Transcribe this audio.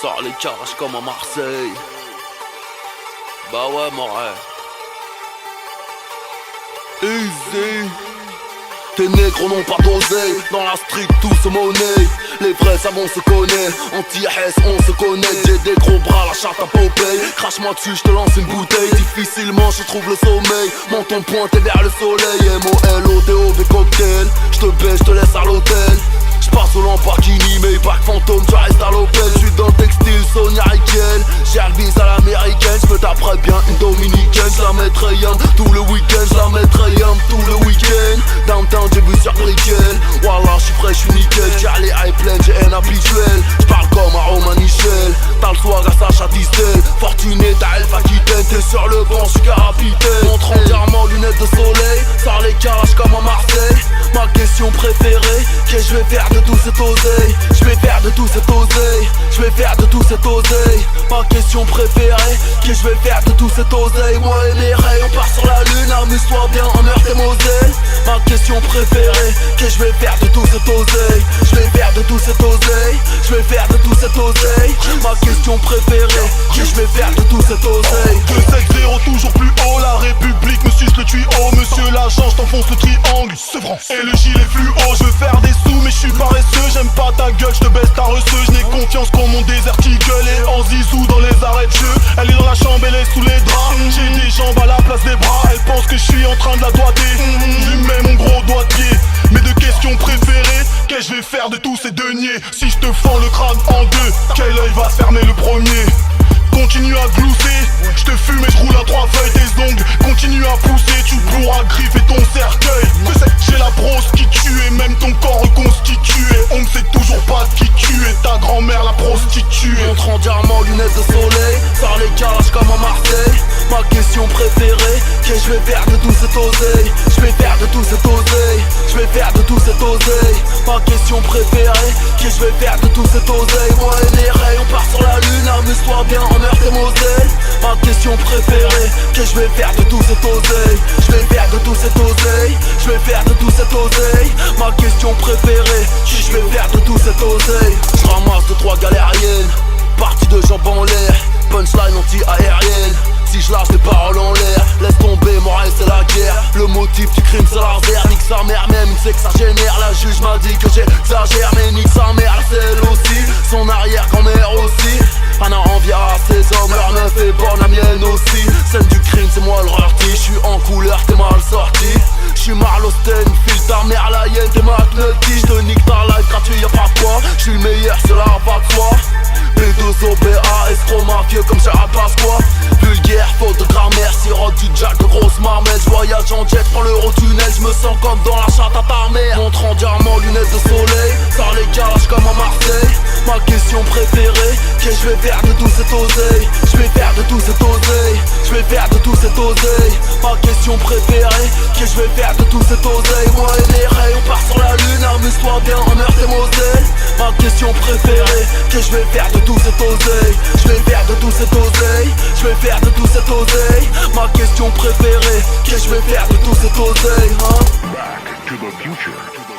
sort les carages comme à Marseille. Bah ouais, mon rêve. Easy. Tes négros n'ont pas d'oseille. Dans la street tout se monnaie. Les vrais savons se connaît. Anti-S on se connaît. J'ai des gros bras, la charte à Popeye. Crache-moi dessus, je te lance une bouteille. Difficilement je trouve le sommeil. Menton pointé vers le soleil. M-O-L-O-T-O-V cocktail. Je te baisse, je te laisse à l'hôtel. J'passe au Lamborghini, Maybach fantôme, tu restes à l'Opel. J'suis dans le textile, Sonia Riquel. J'ai le bise à l'américaine, j'me taperais bien une dominicaine. J'la mettrais yam tout le week-end, j'la mettrais yam tout le week-end. Downtown j'ai vu sur Brickell. Wallah j'suis frais, j'suis nickel. J'ai les high planes, j'ai un habituel. J'parle comme à Roman Michel. T'as le swag à Sacha Distel. Fortuné, t'as Elf Aquitaine. T'es sur le banc, j'suis capitaine. Montre entièrement lunettes de soleil. Sors les calages comme à Marseille. Ma question préférée, qu'est-ce que je vais faire de tout cet oseille? Je vais faire de tout cet oseille. Je vais faire de tout cet oseille. Ma question préférée, qu'est-ce que je vais faire de tout cet oseille? Moi et mes rails, on part sur la lune. Amuse-toi bien en Meurthe et Moselle. Ma question préférée, qu'est-ce que je vais faire de tout cet oseille? Je vais faire de tout cet oseille. Je vais faire de tout cet oseille. Ma question préférée, qu'est-ce que je vais faire de tout cet oseille? 2-7-0 toujours plus haut. La République me suce le tuyau. Monsieur l'agent, je t'enfonce le triangle. Sevran. Et le gilet fluo, je veux faire des sous mais je suis paresseux. J'aime pas ta gueule, je te baisse ta receuse. Je n'ai confiance qu'en mon désert qui gueule. Et en zizou dans les arrêts de jeu. Elle est dans la chambre, elle est sous les draps. J'ai des jambes à la place des bras. Elle pense que je suis en train de la doigter. Je lui mets mon gros doigt de pied. Mes deux questions préférées, qu'est-ce que je vais faire de tous ces deniers? Si je te fends le crâne en deux, quel œil va se fermer le premier? Continue à glousser, je te fume et je roule à 3 feuilles. Tes ongles continue à pousser, tu pourras griffer ton cercueil. J'ai la brosse qui tue et même ton corps reconstitué. On ne sait toujours pas qui tu es, ta grand-mère la prostituée. Montre en diamant, lunettes de soleil. Sors les calages comme à Marseille. Ma question préférée, qu'est-ce que je vais faire de tout cet oseille? Je vais faire de tout cet oseille. Je vais faire de tout cet oseille. Ma question préférée, qu'est-ce que je vais faire de tout cet oseille? Moi et les rails, on part sur la lune. Amuse-toi bien en Meurthe et Moselle. Ma question préférée, qu'est-ce que je vais faire de tout cet oseille? Je vais faire de tout cet oseille. Je vais faire de tout cet oseille. Ma question préférée, qu'est-ce que je vais faire de tout cet oseille? Je ramasse 2-3 galériennes, partie de jambes en l'air, punchline anti-aérienne. Si je lâche des paroles en l'air, laisse tomber, mon rêve c'est la guerre. Le motif du crime c'est l'arrière. Nique sa mère même, il sait que ça génère. La juge m'a dit que j'exagère, mais nique sa mère, c'est elle aussi. Son arrière-grand-mère aussi. Un an enviera ses hommes, leur meuf est bonne, la mienne aussi. Scène du crime c'est moi le rorti. J'suis en couleur, t'es mal sorti. J'suis Marlo Sten, file ta mère la hyène, t'es McNulty. J'te nique ta live gratuit, y'a pas quoi. J'suis le meilleur, cela va de soi. B2OBA, escroc mafieux comme Gérard Pasqua. Vulgaire, faute de grammaire, sirote du jack de grosse marmelle. J'voyage en jet, prends l'Eurotunnel, j'me sens comme dans la chatte à ta mère. Montre en diamant, lunettes de soleil. Sors les calages comme à Marseille. Ma question préférée, qu'est-ce que je vais faire de tout cet oseille? Je vais faire de tout cet oseille. Je vais faire de tout cet oseille. Ma question préférée, qu'est-ce que je vais faire de tout cet oseille? Moi et les rails, on part sur la lune. Amuse-toi bien en Meurthe et Moselle. Ma question préférée, qu'est-ce que je vais faire de tout cet oseille? Je vais faire de tout cet oseille. Je vais faire de tout cet oseille. Ma question préférée, qu'est-ce que je vais faire de tout cet oseille, hein? Back to the future.